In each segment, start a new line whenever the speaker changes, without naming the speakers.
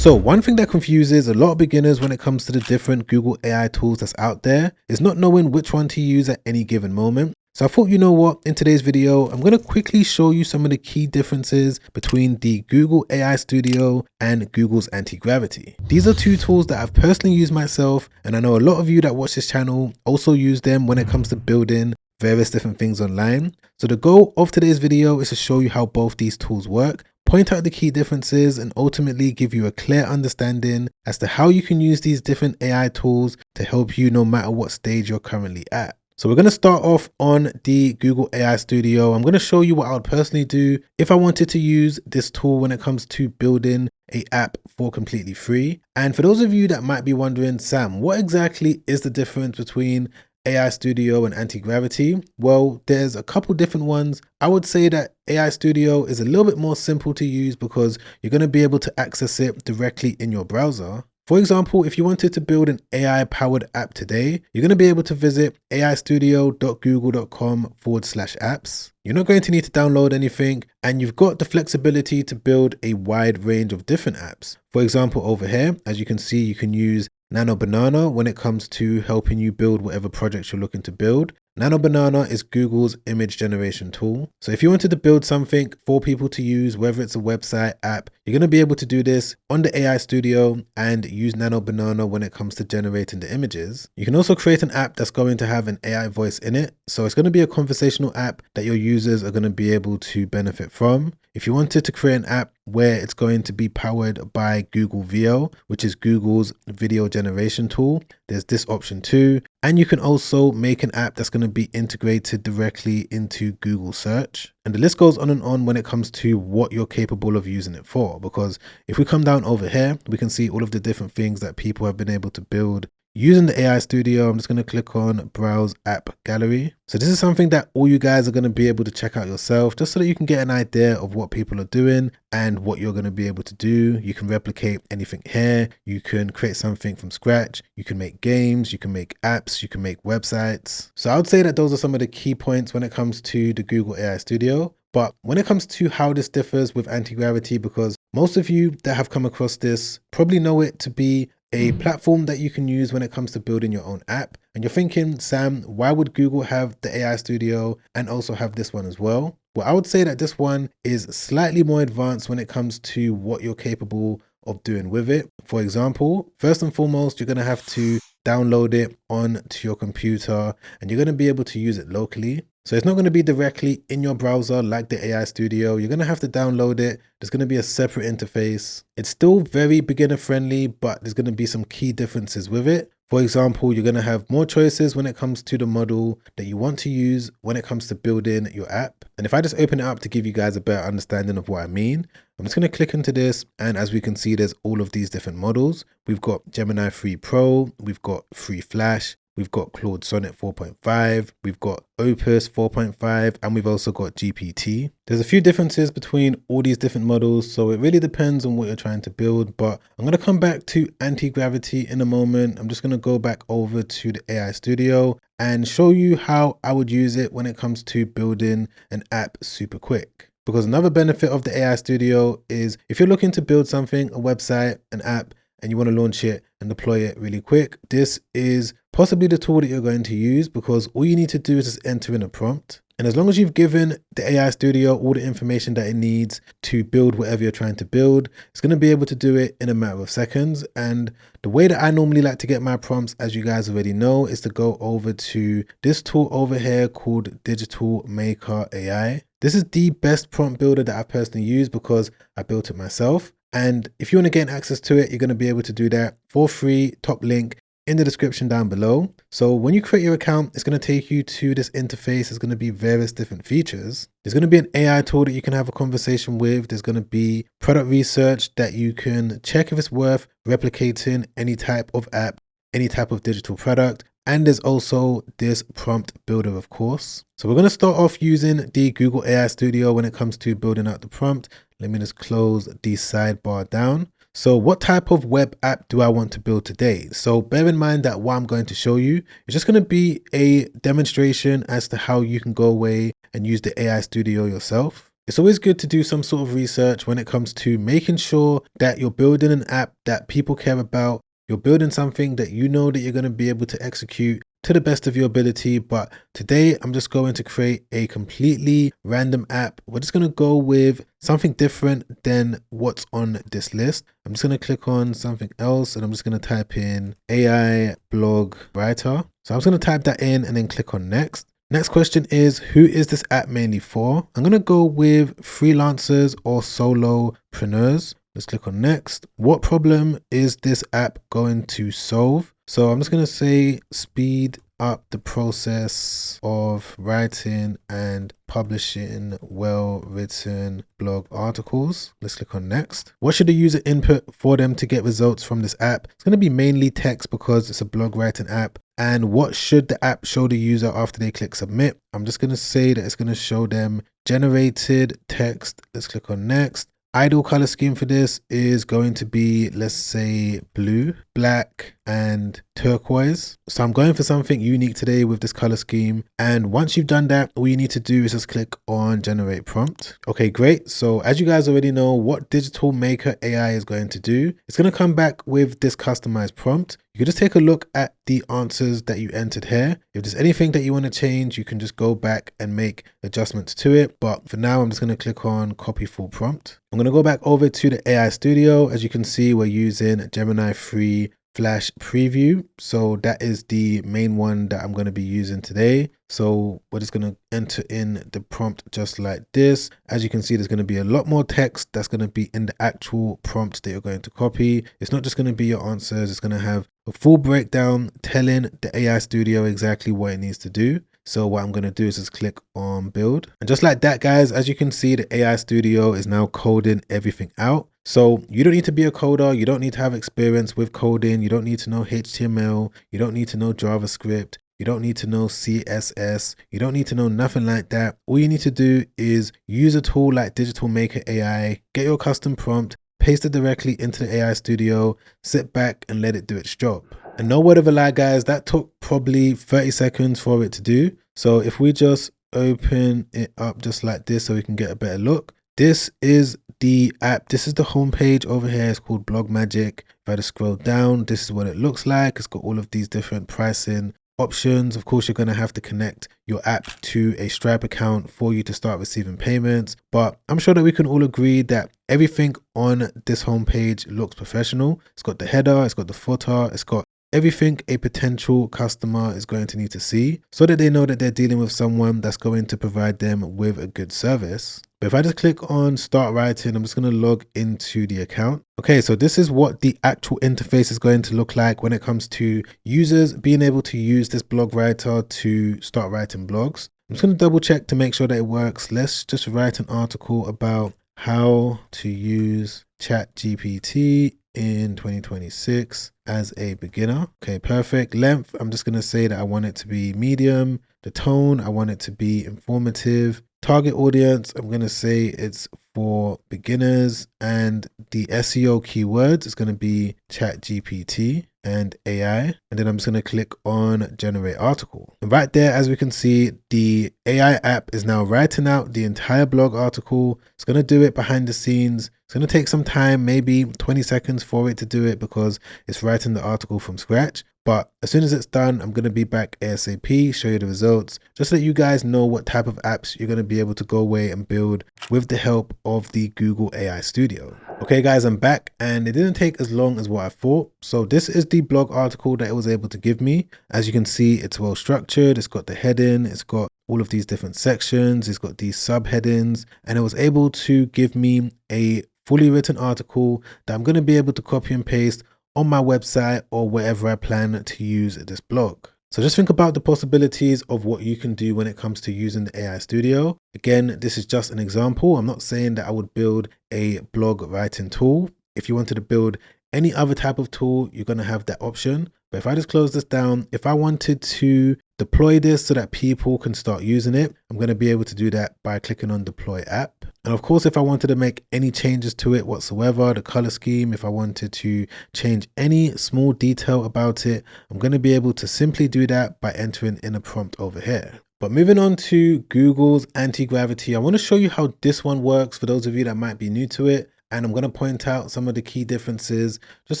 So one thing that confuses a lot of beginners when it comes to the different Google AI tools that's out there is not knowing which one to use at any given moment. So I thought, you know what, in today's video, I'm going to quickly show you some of the key differences between the Google AI Studio and Google's Antigravity. These are two tools that I've personally used myself, and I know a lot of you that watch this channel also use them when it comes to building various different things online. So the goal of today's video is to show you how both these tools work, point out the key differences, and ultimately give you a clear understanding as to how you can use these different AI tools to help you no matter what stage you're currently at. So we're going to start off on the Google AI Studio. I'm going to show you what I would personally do if I wanted to use this tool when it comes to building an app for completely free. And for those of you that might be wondering, Sam, what exactly is the difference between AI Studio and Antigravity? Well, there's a couple different ones. I would say that AI Studio is a little bit more simple to use because you're going to be able to access it directly in your browser. For example, if you wanted to build an AI powered app today, you're going to be able to visit aistudio.google.com/apps. You're not going to need to download anything, and you've got the flexibility to build a wide range of different apps. For example, over here, as you can see, you can use Nano Banana when it comes to helping you build whatever projects you're looking to build. Nano Banana is Google's image generation tool. So if you wanted to build something for people to use, whether it's a website, app, you're going to be able to do this on the AI Studio and use Nano Banana when it comes to generating the images. You can also create an app that's going to have an AI voice in it. So it's going to be a conversational app that your users are going to be able to benefit from. If you wanted to create an app where it's going to be powered by Google VO, which is Google's video generation tool, there's this option too. And you can also make an app that's going to be integrated directly into Google search. And the list goes on and on when it comes to what you're capable of using it for. Because if we come down over here, we can see all of the different things that people have been able to build using the AI Studio. I'm just going to click on Browse App Gallery. So this is something that all you guys are going to be able to check out yourself, just so that you can get an idea of what people are doing and what you're going to be able to do. You can replicate anything here. You can create something from scratch. You can make games, you can make apps, you can make websites. So I would say that those are some of the key points when it comes to the Google AI Studio. But when it comes to how this differs with Antigravity, because most of you that have come across this probably know it to be a platform that you can use when it comes to building your own app. And you're thinking, Sam, why would Google have the AI Studio and also have this one as well? Well, I would say that this one is slightly more advanced when it comes to what you're capable of doing with it. For example, first and foremost, you're going to have to download it onto your computer and you're going to be able to use it locally. So it's not going to be directly in your browser like the AI Studio. You're going to have to download it. There's going to be a separate interface. It's still very beginner friendly, but there's going to be some key differences with it. For example, you're going to have more choices when it comes to the model that you want to use when it comes to building your app. And if I just open it up to give you guys a better understanding of what I mean, I'm just going to click into this. And as we can see, there's all of these different models. We've got Gemini 3 Pro, we've got Free Flash, we've got Claude Sonnet 4.5, we've got Opus 4.5, and we've also got GPT. There's a few differences between all these different models, so it really depends on what you're trying to build. But I'm going to come back to Antigravity in a moment. I'm just going to go back over to the AI Studio and show you how I would use it when it comes to building an app super quick. Because another benefit of the AI Studio is if you're looking to build something, a website, an app, and you want to launch it and deploy it really quick, this is possibly the tool that you're going to use, because all you need to do is just enter in a prompt. And as long as you've given the AI Studio all the information that it needs to build whatever you're trying to build, it's going to be able to do it in a matter of seconds. And the way that I normally like to get my prompts, as you guys already know, is to go over to this tool over here called Digital Maker AI. This is the best prompt builder that I personally use because I built it myself. And if you want to gain access to it, you're going to be able to do that for free. Top link in the description down below. So when you create your account, it's going to take you to this interface. There's going to be various different features. There's going to be an AI tool that you can have a conversation with. There's going to be product research that you can check if it's worth replicating any type of app, any type of digital product. And there's also this prompt builder, of course. So we're going to start off using the Google AI Studio when it comes to building out the prompt. Let me just close the sidebar down. So what type of web app do I want to build today? So bear in mind that what I'm going to show you is just going to be a demonstration as to how you can go away and use the AI Studio yourself. It's always good to do some sort of research when it comes to making sure that you're building an app that people care about. You're building something that you know that you're going to be able to execute to the best of your ability. But today I'm just going to create a completely random app. We're just going to go with something different than what's on this list. I'm just going to click on something else and I'm just going to type in AI blog writer. So I'm just going to type that in and then click on next. Next question is, who is this app mainly for? I'm going to go with freelancers or solopreneurs. Let's click on next. What problem is this app going to solve? So I'm just going to say speed up the process of writing and publishing well-written blog articles. Let's click on next. What should the user input for them to get results from this app? It's going to be mainly text because it's a blog writing app. And what should the app show the user after they click submit? I'm just going to say that it's going to show them generated text. Let's click on next. Ideal color scheme for this is going to be, let's say, blue, black, and turquoise. So I'm going for something unique today with this color scheme. And once you've done that, all you need to do is just click on generate prompt. Okay, great. So as you guys already know, what Digital Maker AI is going to do, it's going to come back with this customized prompt. You can just take a look at the answers that you entered here. If there's anything that you want to change, you can just go back and make adjustments to it. But for now, I'm just going to click on copy full prompt. I'm going to go back over to the AI Studio. As you can see, we're using Gemini 3 Flash Preview. So that is the main one that I'm going to be using today. So we're just going to enter in the prompt just like this. As you can see, there's going to be a lot more text that's going to be in the actual prompt that you're going to copy. It's not just going to be your answers. It's going to have a full breakdown telling the AI Studio exactly what it needs to do. So what I'm going to do is just click on build. And just like that, guys, as you can see, the AI Studio is now coding everything out. So you don't need to be a coder. You don't need to have experience with coding. You don't need to know HTML. You don't need to know JavaScript. You don't need to know CSS. You don't need to know nothing like that. All you need to do is use a tool like Digital Maker AI, get your custom prompt, paste it directly into the AI Studio, sit back and let it do its job. And no word of a lie, guys, that took probably 30 seconds for it to do. So if we just open it up just like this so we can get a better look. This is the app. This is the homepage over here. It's called Blog Magic. If I just scroll down, this is what it looks like. It's got all of these different pricing options. Of course, you're going to have to connect your app to a Stripe account for you to start receiving payments. But I'm sure that we can all agree that everything on this homepage looks professional. It's got the header, it's got the footer, it's got everything a potential customer is going to need to see so that they know that they're dealing with someone that's going to provide them with a good service. But if I just click on start writing, I'm just going to log into the account. Okay, so this is what the actual interface is going to look like when it comes to users being able to use this blog writer to start writing blogs. I'm just going to double check to make sure that it works. Let's just write an article about how to use ChatGPT in 2026 as a beginner. Okay, perfect. Length, I'm just going to say that I want it to be medium. The tone, I want it to be informative. Target audience, I'm going to say it's for beginners, and the SEO keywords is going to be ChatGPT and AI. And then I'm just going to click on generate article. And right there, as we can see, the AI app is now writing out the entire blog article. It's going to do it behind the scenes. It's going to take some time, maybe 20 seconds for it to do it because it's writing the article from scratch. But as soon as it's done, I'm going to be back ASAP, show you the results, just so that you guys know what type of apps you're going to be able to go away and build with the help of the Google AI Studio. Okay, guys, I'm back and it didn't take as long as what I thought. So this is the blog article that it was able to give me. As you can see, it's well structured. It's got the heading. It's got all of these different sections. It's got these subheadings, and it was able to give me a fully written article that I'm going to be able to copy and paste on my website or wherever I plan to use this blog. So just think about the possibilities of what you can do when it comes to using the AI Studio. Again, this is just an example. I'm not saying that I would build a blog writing tool. If you wanted to build any other type of tool, you're going to have that option. But if I just close this down, if I wanted to deploy this so that people can start using it, I'm going to be able to do that by clicking on deploy app. And of course, if I wanted to make any changes to it whatsoever, the color scheme, if I wanted to change any small detail about it, I'm going to be able to simply do that by entering in a prompt over here. But moving on to Google's Antigravity, I want to show you how this one works for those of you that might be new to it. And I'm going to point out some of the key differences just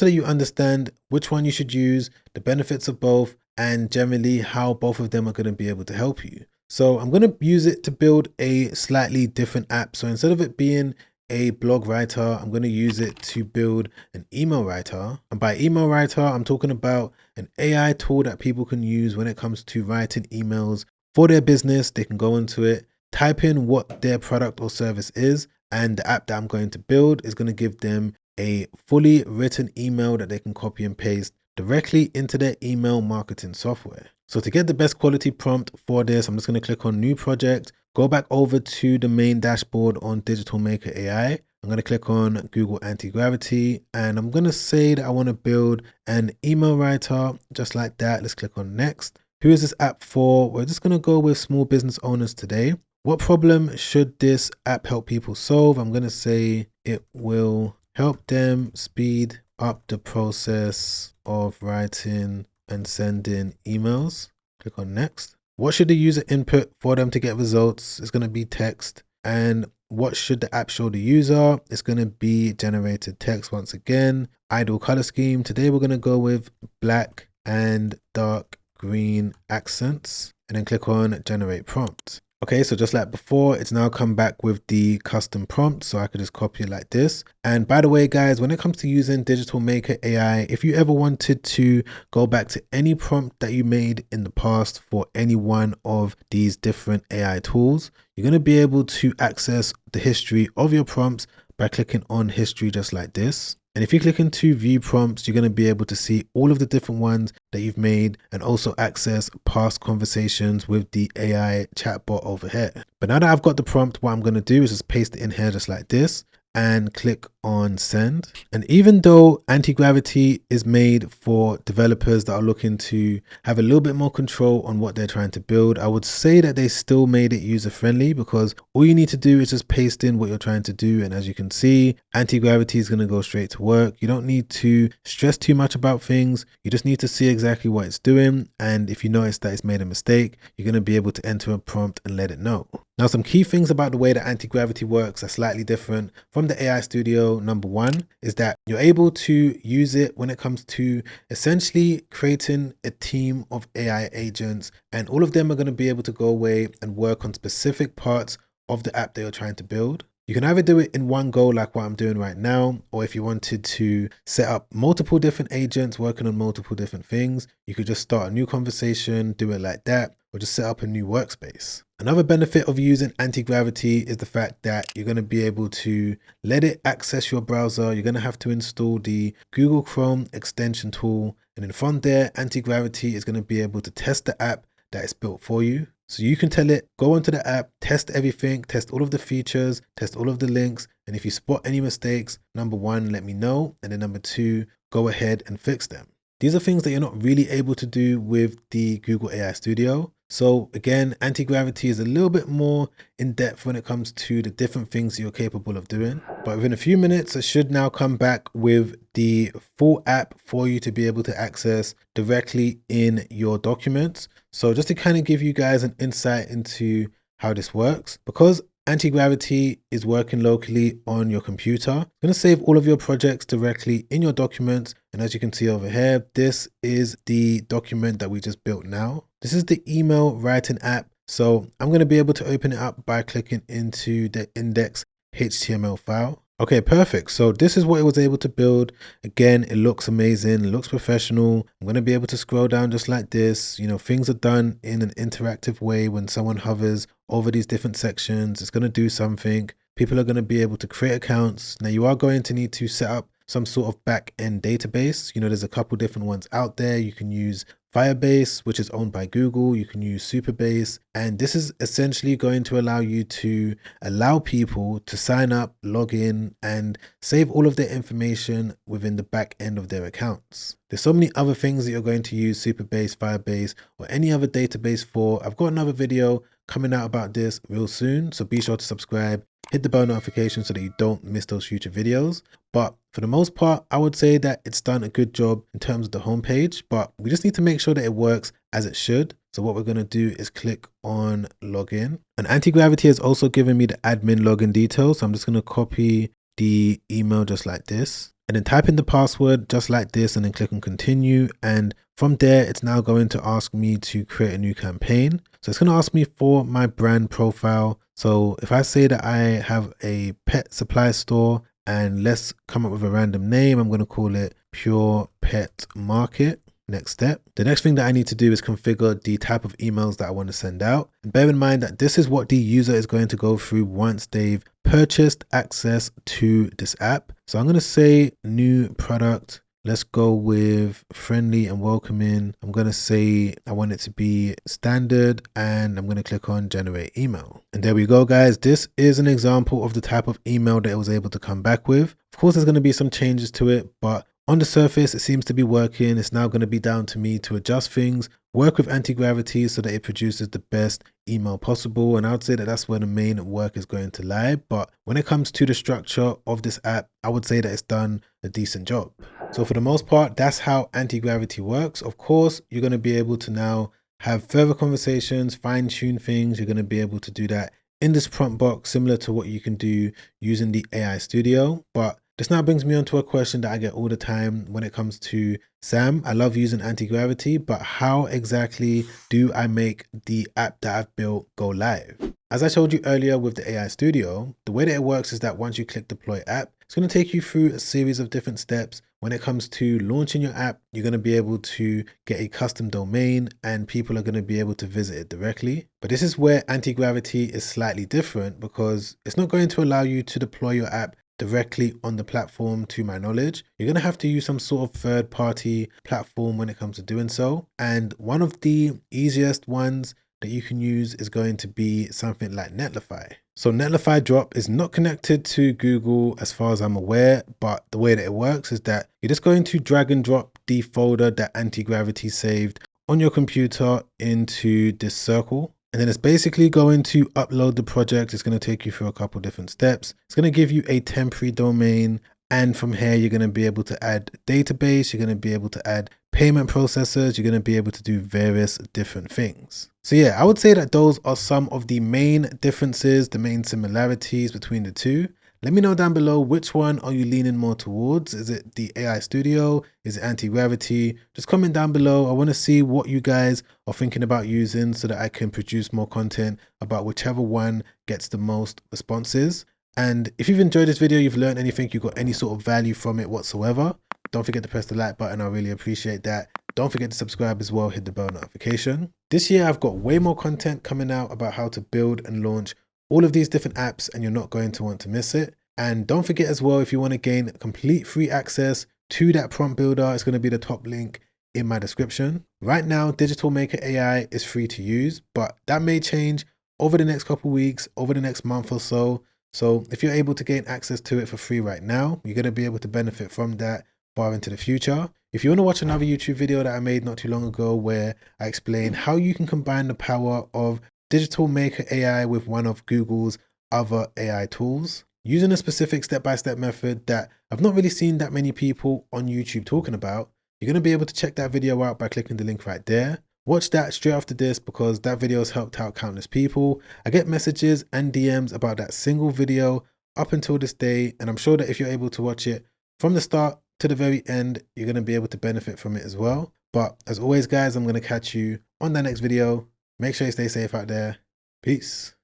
so that you understand which one you should use, the benefits of both, and generally how both of them are going to be able to help you. So I'm going to use it to build a slightly different app. So instead of it being a blog writer, I'm going to use it to build an email writer. And by email writer, I'm talking about an AI tool that people can use when it comes to writing emails for their business. They can go into it, type in what their product or service is, and the app that I'm going to build is going to give them a fully written email that they can copy and paste directly into their email marketing software. So to get the best quality prompt for this, I'm just going to click on new project, go back over to the main dashboard on Digital Maker AI. I'm going to click on Google Antigravity, and I'm going to say that I want to build an email writer just like that. Let's click on next. Who is this app for? We're just going to go with small business owners today. What problem should this app help people solve? I'm going to say it will help them speed up the process of writing and sending emails. Click on next. What should the user input for them to get results? It's going to be text. And what should the app show the user? It's going to be generated text once again. Ideal color scheme. Today we're going to go with black and dark green accents, and then click on generate prompt. Okay, so just like before, it's now come back with the custom prompt, so I could just copy it like this. And by the way, guys, when it comes to using Digital Maker AI, if you ever wanted to go back to any prompt that you made in the past for any one of these different AI tools, you're going to be able to access the history of your prompts by clicking on history just like this. And if you click into view prompts, you're going to be able to see all of the different ones that you've made and also access past conversations with the AI chatbot over here. But now that I've got the prompt, what I'm going to do is just paste it in here just like this and click on send. And even though Antigravity is made for developers that are looking to have a little bit more control on what they're trying to build, I would say that they still made it user friendly, because all you need to do is just paste in what you're trying to do. And as you can see, Antigravity is going to go straight to work. You don't need to stress too much about things. You just need to see exactly what it's doing. And if you notice that it's made a mistake, you're going to be able to enter a prompt and let it know. Now, some key things about the way that Antigravity works are slightly different from the AI Studio. Number one is that you're able to use it when it comes to essentially creating a team of AI agents, and all of them are going to be able to go away and work on specific parts of the app that you're trying to build. You can either do it in one go like what I'm doing right now, or if you wanted to set up multiple different agents working on multiple different things, you could just start a new conversation, do it like that, or just set up a new workspace. Another benefit of using Antigravity is the fact that you're going to be able to let it access your browser. You're going to have to install the Google Chrome extension tool, and then from there, Antigravity is going to be able to test the app that is built for you. So you can tell it, go onto the app, test everything, test all of the features, test all of the links. And if you spot any mistakes, number one, let me know. And then number two, go ahead and fix them. These are things that you're not really able to do with the Google AI Studio. So again, Antigravity is a little bit more in depth when it comes to the different things you're capable of doing. But within a few minutes, it should now come back with the full app for you to be able to access directly in your documents. So just to kind of give you guys an insight into how this works, because Antigravity is working locally on your computer, it's going to save all of your projects directly in your documents. And as you can see over here, this is the document that we just built now. This is the email writing app. So I'm going to be able to open it up by clicking into the index HTML file. Okay, perfect. So this is what it was able to build. Again, it looks amazing. It looks professional. I'm going to be able to scroll down just like this. You know, things are done in an interactive way. When someone hovers over these different sections, it's going to do something. People are going to be able to create accounts. Now you are going to need to set up some sort of back-end database. You know, there's a couple different ones out there. You can use Firebase, which is owned by Google. You can use Superbase, and this is essentially going to allow you to allow people to sign up, log in, and save all of their information within the back end of their accounts. There's so many other things that you're going to use Superbase, Firebase, or any other database for. I've got another video coming out about this real soon, so be sure to subscribe, hit the bell notification so that you don't miss those future videos. But for the most part, I would say that it's done a good job in terms of the homepage, but we just need to make sure that it works as it should. So what we're going to do is click on login. And Antigravity has also given me the admin login details. So I'm just going to copy the email just like this and then type in the password just like this and then click on continue. And from there, it's now going to ask me to create a new campaign. So it's going to ask me for my brand profile. So if I say that I have a pet supply store, and let's come up with a random name, I'm going to call it Pure Pet Market. Next step. The next thing that I need to do is configure the type of emails that I want to send out. And bear in mind that this is what the user is going to go through once they've purchased access to this app. So I'm going to say new product. Let's go with friendly and welcoming. I'm going to say I want it to be standard and I'm going to click on generate email. And there we go, guys. This is an example of the type of email that it was able to come back with. Of course, there's going to be some changes to it, but on the surface, it seems to be working. It's now going to be down to me to adjust things, work with Antigravity so that it produces the best email possible. And I would say that that's where the main work is going to lie. But when it comes to the structure of this app, I would say that it's done a decent job. So for the most part, that's how Antigravity works. Of course, you're going to be able to now have further conversations, fine tune things. You're going to be able to do that in this prompt box, similar to what you can do using the AI Studio. But this now brings me on to a question that I get all the time when it comes to Sam. I love using Antigravity, but how exactly do I make the app that I've built go live? As I showed you earlier with the AI Studio, the way that it works is that once you click deploy app, it's going to take you through a series of different steps. When it comes to launching your app, you're going to be able to get a custom domain and people are going to be able to visit it directly. But this is where Antigravity is slightly different because it's not going to allow you to deploy your app directly on the platform to my knowledge. You're going to have to use some sort of third-party platform when it comes to doing so. And one of the easiest ones that you can use is going to be something like Netlify. So Netlify Drop is not connected to Google as far as I'm aware, but the way that it works is that you're just going to drag and drop the folder that Antigravity saved on your computer into this circle. And then it's basically going to upload the project. It's going to take you through a couple different steps. It's going to give you a temporary domain. And from here, you're going to be able to add database. You're going to be able to add payment processors. You're going to be able to do various different things. So yeah, I would say that those are some of the main differences, the main similarities between the two. Let me know down below, which one are you leaning more towards? Is it the AI Studio? Is it Antigravity? Just comment down below. I want to see what you guys are thinking about using so that I can produce more content about whichever one gets the most responses. And if you've enjoyed this video, you've learned anything, you got any sort of value from it whatsoever, don't forget to press the like button. I really appreciate that. Don't forget to subscribe as well, hit the bell notification. This year, I've got way more content coming out about how to build and launch all of these different apps, and you're not going to want to miss it. And don't forget as well, if you want to gain complete free access to that prompt builder, it's going to be the top link in my description. Right now, Digital Maker AI is free to use, but that may change over the next couple weeks, over the next month or so. So if you're able to gain access to it for free right now, you're going to be able to benefit from that far into the future. If you want to watch another YouTube video that I made not too long ago where I explain how you can combine the power of Digital Maker AI with one of Google's other AI tools, using a specific step-by-step method that I've not really seen that many people on YouTube talking about, you're going to be able to check that video out by clicking the link right there. Watch that straight after this because that video has helped out countless people. I get messages and DMs about that single video up until this day, and I'm sure that if you're able to watch it from the start to the very end, you're going to be able to benefit from it as well. But as always, guys, I'm going to catch you on the next video. Make sure you stay safe out there. Peace.